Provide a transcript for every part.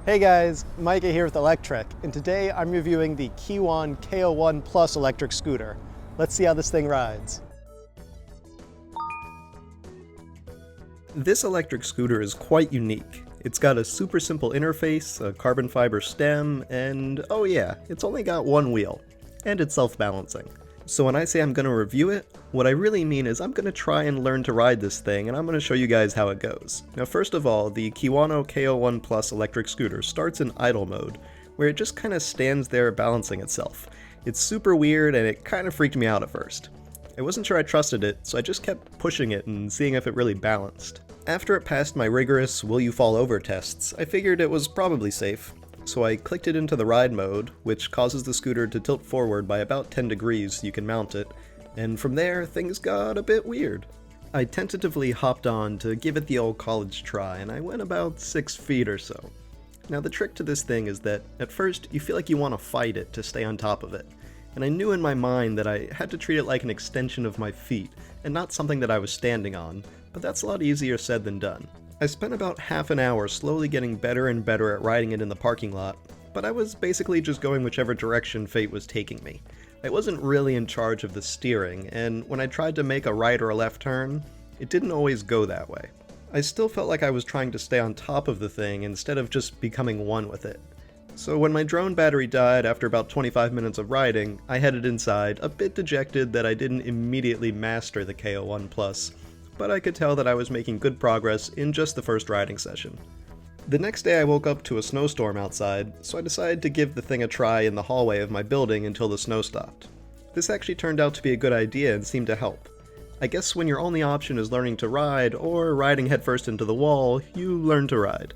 Hey guys, Micah here with Electrek, and today I'm reviewing the Kiwano K01 Plus electric scooter. Let's see how this thing rides. This electric scooter is quite unique. It's got a super simple interface, a carbon fiber stem, and oh yeah, it's only got one wheel. And it's self-balancing. So when I say I'm going to review it, what I really mean is I'm going to try and learn to ride this thing, and I'm going to show you guys how it goes. Now first of all, the Kiwano K01 Plus electric scooter starts in idle mode, where it just kind of stands there balancing itself. It's super weird and it kind of freaked me out at first. I wasn't sure I trusted it, so I just kept pushing it and seeing if it really balanced. After it passed my rigorous will you fall over tests, I figured it was probably safe. So I clicked it into the ride mode, which causes the scooter to tilt forward by about 10 degrees so you can mount it, and from there things got a bit weird. I tentatively hopped on to give it the old college try, and I went about 6 feet or so. Now the trick to this thing is that, at first, you feel like you want to fight it to stay on top of it, and I knew in my mind that I had to treat it like an extension of my feet, and not something that I was standing on, but that's a lot easier said than done. I spent about half an hour slowly getting better and better at riding it in the parking lot, but I was basically just going whichever direction fate was taking me. I wasn't really in charge of the steering, and when I tried to make a right or a left turn, it didn't always go that way. I still felt like I was trying to stay on top of the thing instead of just becoming one with it. So when my drone battery died after about 25 minutes of riding, I headed inside, a bit dejected that I didn't immediately master the K01 Plus, but I could tell that I was making good progress in just the first riding session. The next day I woke up to a snowstorm outside, so I decided to give the thing a try in the hallway of my building until the snow stopped. This actually turned out to be a good idea and seemed to help. I guess when your only option is learning to ride, or riding headfirst into the wall, you learn to ride.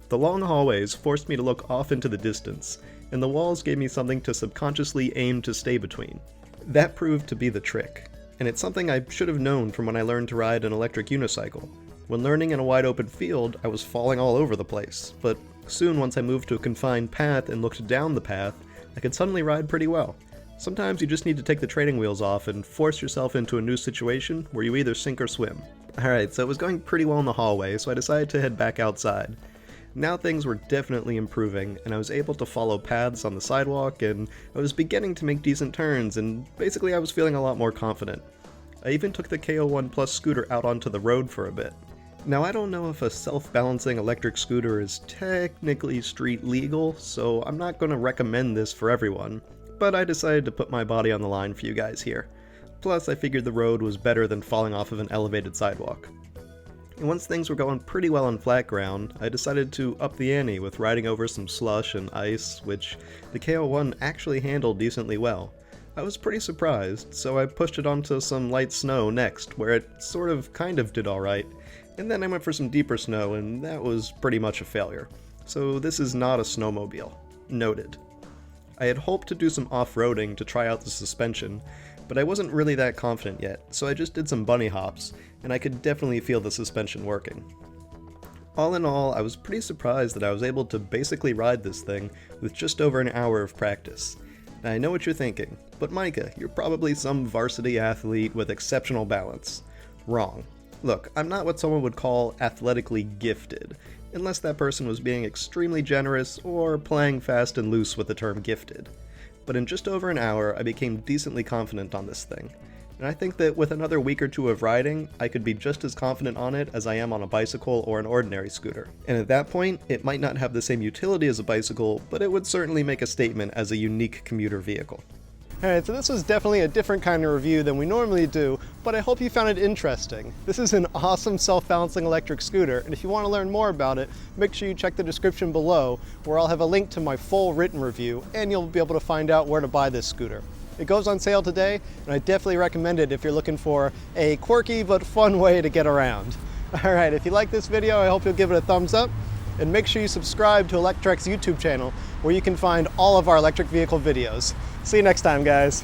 The long hallways forced me to look off into the distance, and the walls gave me something to subconsciously aim to stay between. That proved to be the trick. And it's something I should have known from when I learned to ride an electric unicycle. When learning in a wide open field, I was falling all over the place, but soon once I moved to a confined path and looked down the path, I could suddenly ride pretty well. Sometimes you just need to take the training wheels off and force yourself into a new situation where you either sink or swim. Alright, so it was going pretty well in the hallway, so I decided to head back outside. Now things were definitely improving, and I was able to follow paths on the sidewalk, and I was beginning to make decent turns, and basically I was feeling a lot more confident. I even took the K01 Plus scooter out onto the road for a bit. Now I don't know if a self-balancing electric scooter is technically street legal, so I'm not going to recommend this for everyone, but I decided to put my body on the line for you guys here. Plus I figured the road was better than falling off of an elevated sidewalk. And once things were going pretty well on flat ground, I decided to up the ante with riding over some slush and ice, which the K01 actually handled decently well. I was pretty surprised, so I pushed it onto some light snow next, where it kind of did alright, and then I went for some deeper snow, and that was pretty much a failure. So this is not a snowmobile. Noted. I had hoped to do some off-roading to try out the suspension, but I wasn't really that confident yet, so I just did some bunny hops, and I could definitely feel the suspension working. All in all, I was pretty surprised that I was able to basically ride this thing with just over an hour of practice. Now, I know what you're thinking, but Micah, you're probably some varsity athlete with exceptional balance. Wrong. Look, I'm not what someone would call athletically gifted, unless that person was being extremely generous or playing fast and loose with the term gifted. But in just over an hour, I became decently confident on this thing. And I think that with another week or two of riding, I could be just as confident on it as I am on a bicycle or an ordinary scooter. And at that point, it might not have the same utility as a bicycle, but it would certainly make a statement as a unique commuter vehicle. Alright, so this was definitely a different kind of review than we normally do, but I hope you found it interesting. This is an awesome self-balancing electric scooter, and if you want to learn more about it, make sure you check the description below, where I'll have a link to my full written review, and you'll be able to find out where to buy this scooter. It goes on sale today, and I definitely recommend it if you're looking for a quirky but fun way to get around. Alright, if you like this video, I hope you'll give it a thumbs up, and make sure you subscribe to Electrek's YouTube channel, where you can find all of our electric vehicle videos. See you next time, guys.